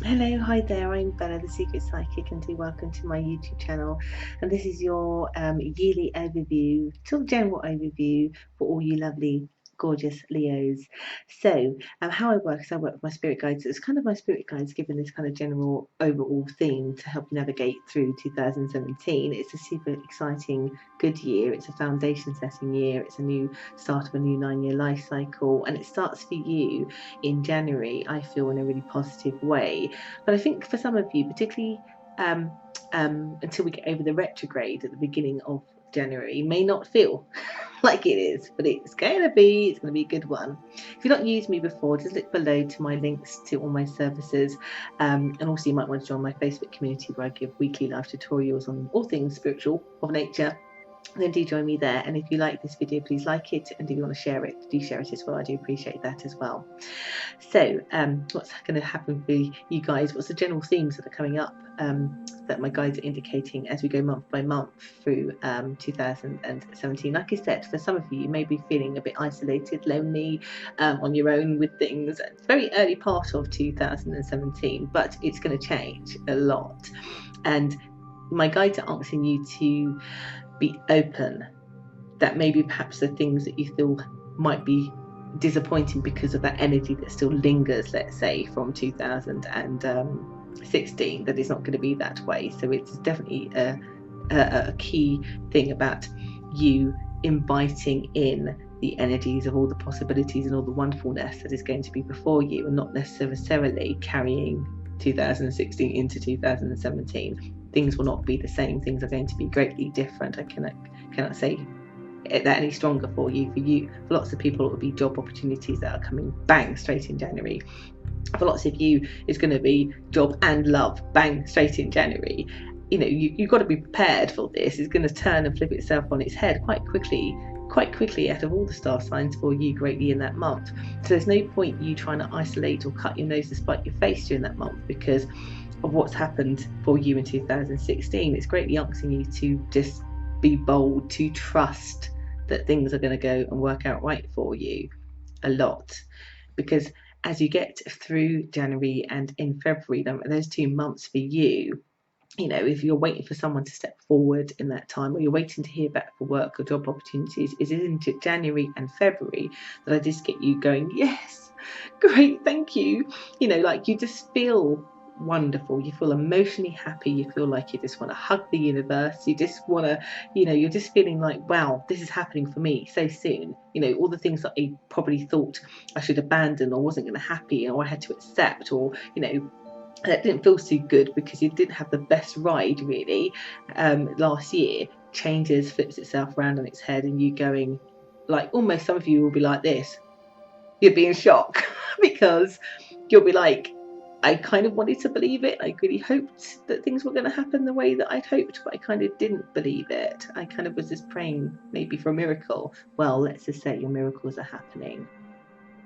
Hello, hi there, I'm Bella, the Secret Psychic, and welcome to my YouTube channel. And this is your yearly overview, sort of general overview for all you lovely, gorgeous Leos. So, how I work is I work with my spirit guides. It's kind of my spirit guides giving this kind of general overall theme to help you navigate through 2017. It's a super exciting, good year. It's a foundation setting year. It's a new start of a new 9-year life cycle, and it starts for you in January, I feel, in a really positive way. But I think for some of you, particularly until we get over the retrograde at the beginning of January, may not feel like it is, but it's going to be a good one. If you've not used me before, just look below to my links to all my services, and also you might want to join my Facebook community where I give weekly live tutorials on all things spiritual of nature. Then do join me there, and if you like this video, please like it, and if you want to share it, do share it as well. I do appreciate that as well. So what's going to happen for you guys? What's the general themes that are coming up that my guides are indicating as we go month by month through 2017? Like I said, for some of you, you may be feeling a bit isolated, lonely, on your own with things. It's a very early part of 2017, but it's going to change a lot. And my guides are asking you to be open, that maybe perhaps the things that you feel might be disappointing because of that energy that still lingers, let's say, from 2016, that it's not going to be that way. So it's definitely a key thing about you inviting in the energies of all the possibilities and all the wonderfulness that is going to be before you, and not necessarily carrying 2016 into 2017. Things will not be the same. Things are going to be greatly different. I cannot say that any stronger for you. For lots of people, it will be job opportunities that are coming bang straight in January. For lots of you, it's going to be job and love bang straight in January. You know, you've got to be prepared for this. It's going to turn and flip itself on its head quite quickly out of all the star signs for you greatly in that month. So there's no point you trying to isolate or cut your nose to spite your face during that month because of what's happened for you in 2016. It's greatly asking you to just be bold, to trust that things are going to go and work out right for you a lot. Because as you get through January and in February, those 2 months for you, you know, if you're waiting for someone to step forward in that time, or you're waiting to hear back for work or job opportunities, it is in January and February that I just get you going, yes, great, thank you. You know, like you just feel wonderful. You feel emotionally happy. You feel like you just want to hug the universe. You just want to, you know, you're just feeling like, wow, this is happening for me so soon. You know, all the things that I probably thought I should abandon or wasn't going to happy or I had to accept, or, you know, that didn't feel so good because you didn't have the best ride really last year, changes, flips itself around on its head, and you going, like, almost some of you will be like this, you'll be in shock because you'll be like, I kind of wanted to believe it. I really hoped that things were going to happen the way that I'd hoped, but I kind of didn't believe it. I kind of was just praying maybe for a miracle. Well, let's just say your miracles are happening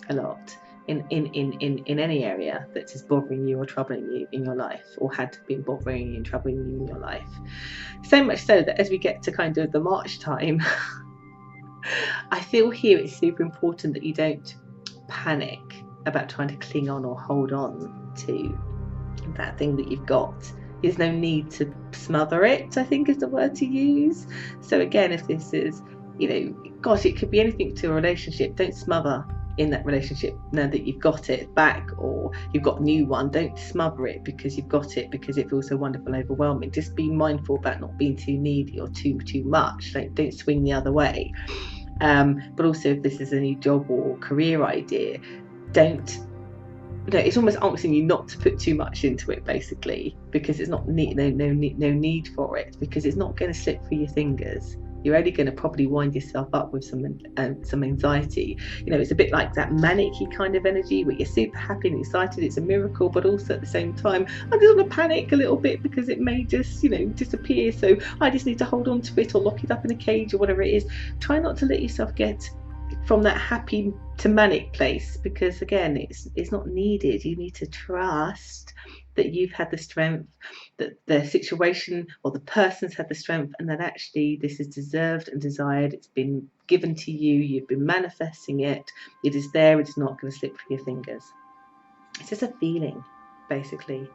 a lot in any area that is bothering you or troubling you in your life, or had been bothering you and troubling you in your life. So much so that as we get to kind of the March time, I feel here it's super important that you don't panic about trying to cling on or hold on to that thing that you've got. There's no need to smother it, I think is the word to use. So again, if this is, you know, gosh, it could be anything to a relationship. Don't smother in that relationship now that you've got it back, or you've got a new one. Don't smother it because you've got it, because it feels so wonderful and overwhelming. Just be mindful about not being too needy or too much. Don't swing the other way. But also, if this is a new job or career idea, don't, you know, it's almost asking you not to put too much into it, basically, because it's not no need for it, because it's not going to slip through your fingers. You're only going to probably wind yourself up with some anxiety. You know, it's a bit like that manic-y kind of energy where you're super happy and excited, it's a miracle, but also at the same time, I just want to panic a little bit because it may just, you know, disappear. So I just need to hold on to it or lock it up in a cage or whatever it is. Try not to let yourself get from that happy to manic place, because again, it's not needed. You need to trust that you've had the strength, that the situation or the person's had the strength, and that actually this is deserved and desired. It's been given to you. You've been manifesting it. It is there. It's not going to slip through your fingers. It's just a feeling. basically.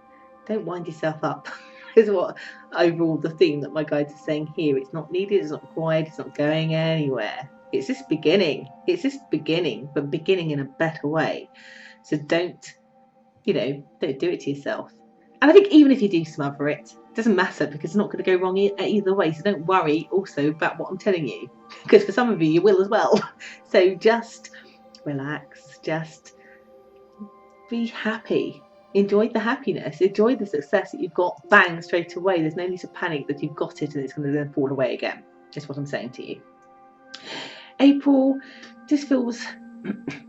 Don't wind yourself up is what overall the theme that my guides are saying here. It's not needed, it's not required, it's not going anywhere. It's just beginning. It's just beginning, but beginning in a better way. So don't do it to yourself. And I think even if you do smother it, doesn't matter, because it's not going to go wrong either way. So don't worry also about what I'm telling you, because for some of you will as well. So just relax, just be happy, enjoy the happiness, enjoy the success that you've got, bang, straight away. There's no need to panic that you've got it and it's going to then fall away again. Just what I'm saying to you. April just feels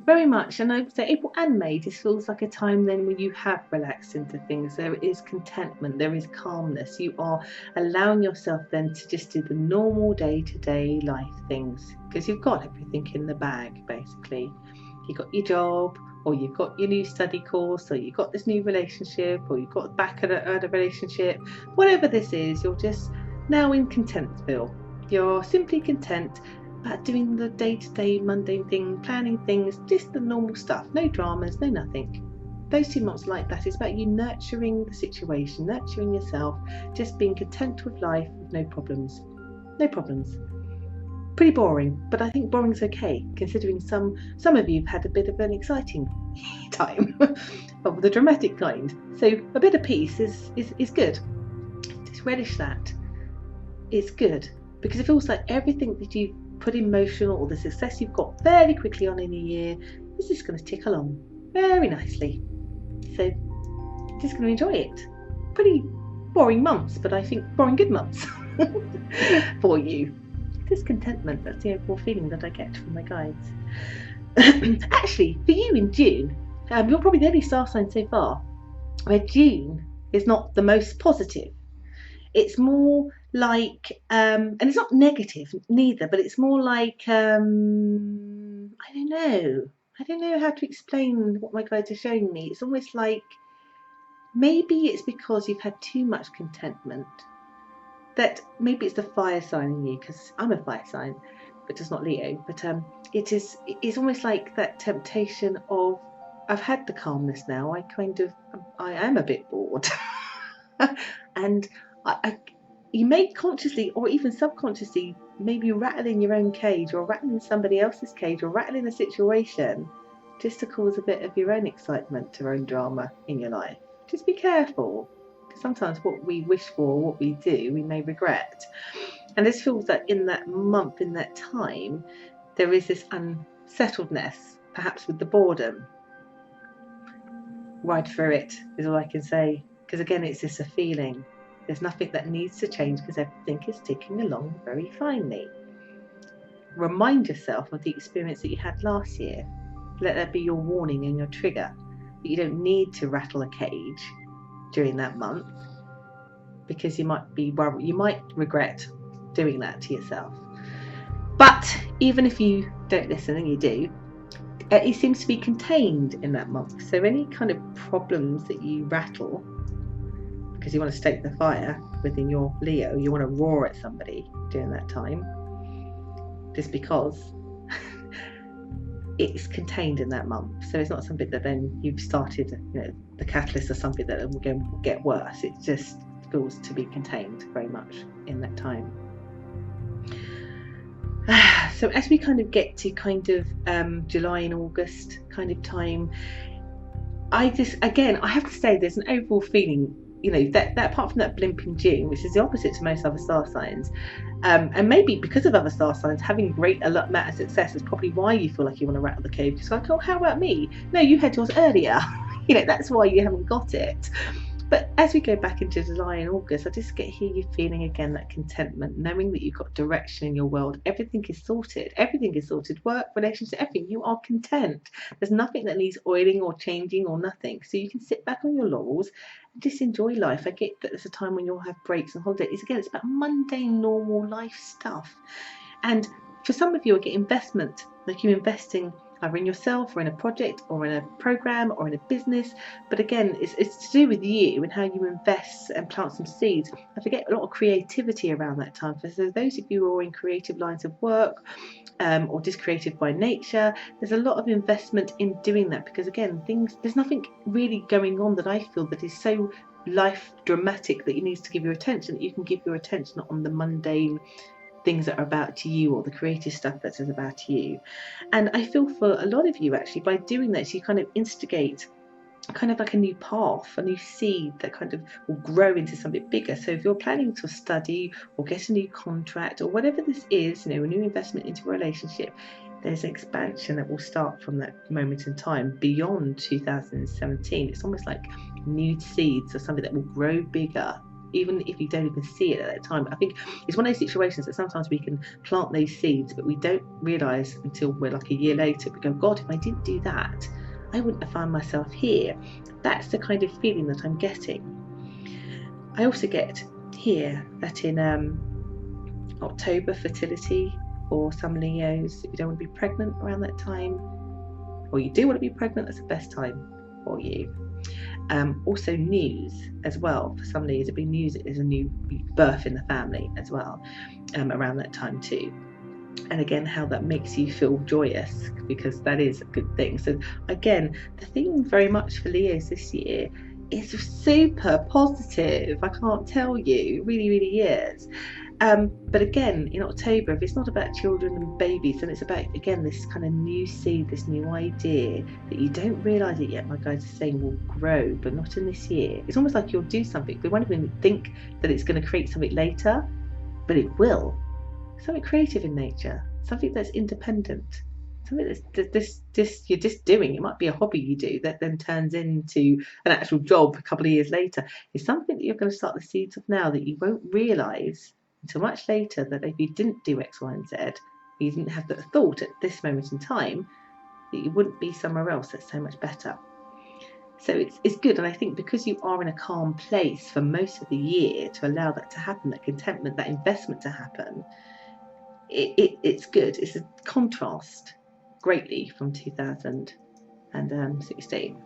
very much, and I would say April and May just feels like a time then when you have relaxed into things. There is contentment, there is calmness. You are allowing yourself then to just do the normal day-to-day life things, because you've got everything in the bag, basically. You've got your job, or you've got your new study course, or you've got this new relationship, or you've got back at a relationship. Whatever this is, you're just now in Contentville. You're simply content about doing the day-to-day mundane thing, planning things, just the normal stuff. No dramas, no nothing. Those 2 months like that is about you nurturing the situation, nurturing yourself, just being content with life with no problems. No problems. Pretty boring, but I think boring's okay, considering some of you have had a bit of an exciting time of the dramatic kind. So a bit of peace is good. Just relish that. It's good, because it feels like everything that you put in motion, or the success you've got fairly quickly on in a year, is just going to tick along very nicely. So just going to enjoy it. Pretty boring months, but I think boring good months for you. Discontentment, that's the overall feeling that I get from my guides. Actually, for you in June, you're probably the only star sign so far where June is not the most positive. It's more like, and it's not negative neither, but it's more like, I don't know how to explain what my guides are showing me. It's almost like maybe it's because you've had too much contentment, that maybe it's the fire sign in you, because I'm a fire sign, but just not Leo. But it's almost like that temptation of, I've had the calmness now, I am a bit bored. And you may consciously or even subconsciously maybe rattle in your own cage, or rattle in somebody else's cage, or rattle in a situation just to cause a bit of your own excitement, your own drama in your life. Just be careful, because sometimes what we wish for, what we do, we may regret. And this feels that in that month, in that time, there is this unsettledness, perhaps with the boredom. Ride through it is all I can say, because again, it's just a feeling. There's nothing that needs to change, because everything is ticking along very finely. Remind yourself of the experience that you had last year. Let that be your warning and your trigger, that you don't need to rattle a cage during that month, because you might be worried, you might regret doing that to yourself. But even if you don't listen, and you do, it seems to be contained in that month. So any kind of problems that you rattle, because you want to stoke the fire within your Leo, you want to roar at somebody during that time, just because it's contained in that month. So it's not something that then you've started, the catalyst or something that will get worse. It just feels to be contained very much in that time. So as we kind of get to kind of July and August kind of time, I have to say there's an overall feeling, that apart from that blimp in June, which is the opposite to most other star signs, and maybe because of other star signs having great amount of success is probably why you feel like you want to rattle the cage. It's like, oh, how about me? No, you had yours earlier. That's why you haven't got it. But as we go back into July and August, I just hear you feeling again that contentment, knowing that you've got direction in your world. Everything is sorted. Everything is sorted. Work, relationships, everything. You are content. There's nothing that needs oiling or changing or nothing. So you can sit back on your laurels and just enjoy life. I get that there's a time when you'll have breaks and holidays. Again, it's about mundane, normal life stuff. And for some of you, I get investment, like you're investing either in yourself or in a project or in a program or in a business. But again, it's to do with you and how you invest and plant some seeds. I forget a lot of creativity around that time. For those of you who are in creative lines of work, or just creative by nature, there's a lot of investment in doing that, because again, there's nothing really going on that I feel that is so life dramatic that you need to give your attention, that you can give your attention on the mundane things that are about you, or the creative stuff that is about you. And I feel for a lot of you, actually, by doing this, you kind of instigate kind of like a new path, a new seed that kind of will grow into something bigger. So if you're planning to study or get a new contract or whatever this is, a new investment into a relationship, there's an expansion that will start from that moment in time beyond 2017. It's almost like new seeds or something that will grow bigger, even if you don't even see it at that time. I think it's one of those situations that sometimes we can plant those seeds, but we don't realise until we're like a year later, we go, God, if I didn't do that, I wouldn't have found myself here. That's the kind of feeling that I'm getting. I also get here that in October, fertility for some Leos, if you don't want to be pregnant around that time, or you do want to be pregnant, that's the best time for you. Also news as well. For some Leos, it'll be news, there's a new birth in the family as well around that time too. And again, how that makes you feel joyous, because that is a good thing. So again, the theme very much for Leos this year is super positive. I can't tell you, it really, really is. But again, in October, if it's not about children and babies, then it's about, again, this kind of new seed, this new idea that you don't realise it yet, my guys are saying, will grow, but not in this year. It's almost like you'll do something, we won't even think that it's going to create something later, but it will. Something creative in nature, something that's independent, something that's you're just doing. It might be a hobby you do that then turns into an actual job a couple of years later. It's something that you're going to start the seeds of now that you won't realise until much later, that if you didn't do X, Y, and Z, you didn't have the thought at this moment in time, that you wouldn't be somewhere else that's so much better. So it's good, and I think because you are in a calm place for most of the year, to allow that to happen, that contentment, that investment to happen, it's good. It's a contrast greatly from 2016.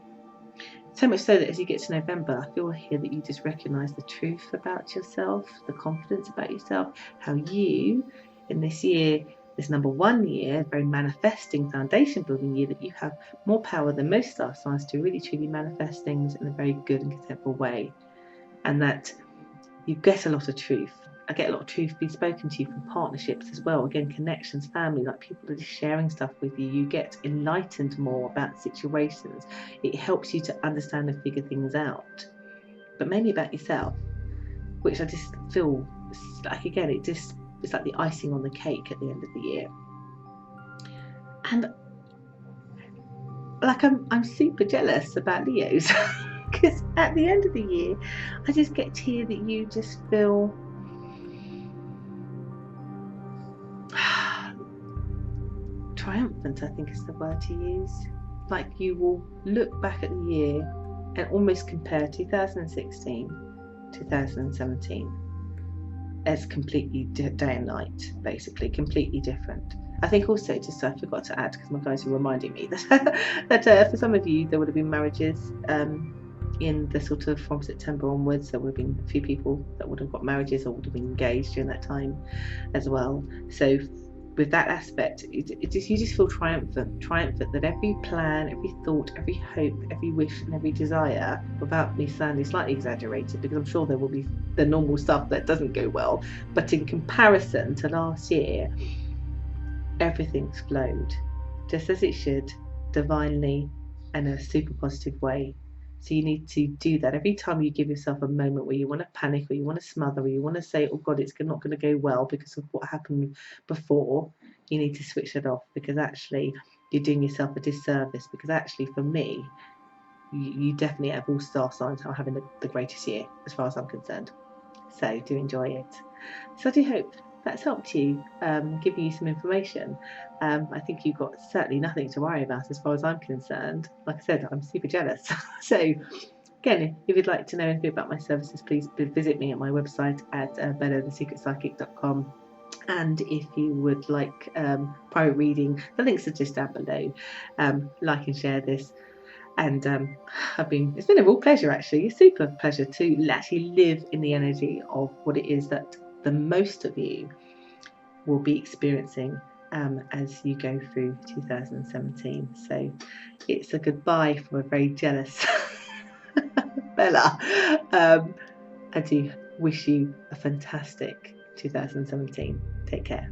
So much so that as you get to November, I feel here that you just recognise the truth about yourself, the confidence about yourself, how you, in this year, this number 1 year, very manifesting, foundation building year, that you have more power than most star signs to really truly manifest things in a very good and contentful way. And that you get a lot of truth. I get a lot of truth being spoken to you from partnerships as well. Again, connections, family, like people are just sharing stuff with you. You get enlightened more about situations. It helps you to understand and figure things out, but mainly about yourself, which I just feel like, again, it's like the icing on the cake at the end of the year. And like I'm super jealous about Leos because at the end of the year, I just get to hear that you just feel triumphant, I think is the word to use. Like you will look back at the year and almost compare 2016, 2017 as completely day and night, basically, completely different. I think also, just I forgot to add, because my guys were reminding me that for some of you there would have been marriages in the sort of from September onwards. There would have been a few people that would have got marriages or would have been engaged during that time as well. So with that aspect, you just feel triumphant that every plan, every thought, every hope, every wish and every desire, without me sounding slightly exaggerated, because I'm sure there will be the normal stuff that doesn't go well, but in comparison to last year, everything's flowed just as it should, divinely, and in a super positive way. So you need to do that every time you give yourself a moment where you want to panic or you want to smother or you want to say, oh God, it's not going to go well because of what happened before. You need to switch it off, because actually you're doing yourself a disservice, because actually for me, you definitely have all star signs are having the greatest year as far as I'm concerned. So do enjoy it. So I do hope that's helped you, giving you some information. I think you've got certainly nothing to worry about as far as I'm concerned. Like I said, I'm super jealous. So again, if you'd like to know anything about my services, please visit me at my website at bellowthesecretpsychic.com. And if you would like private reading, the links are just down below. Like and share this. And it's been a real pleasure, actually, a super pleasure to actually live in the energy of what it is that the most of you will be experiencing as you go through 2017. So it's a goodbye from a very jealous Bella. I do wish you a fantastic 2017. Take care.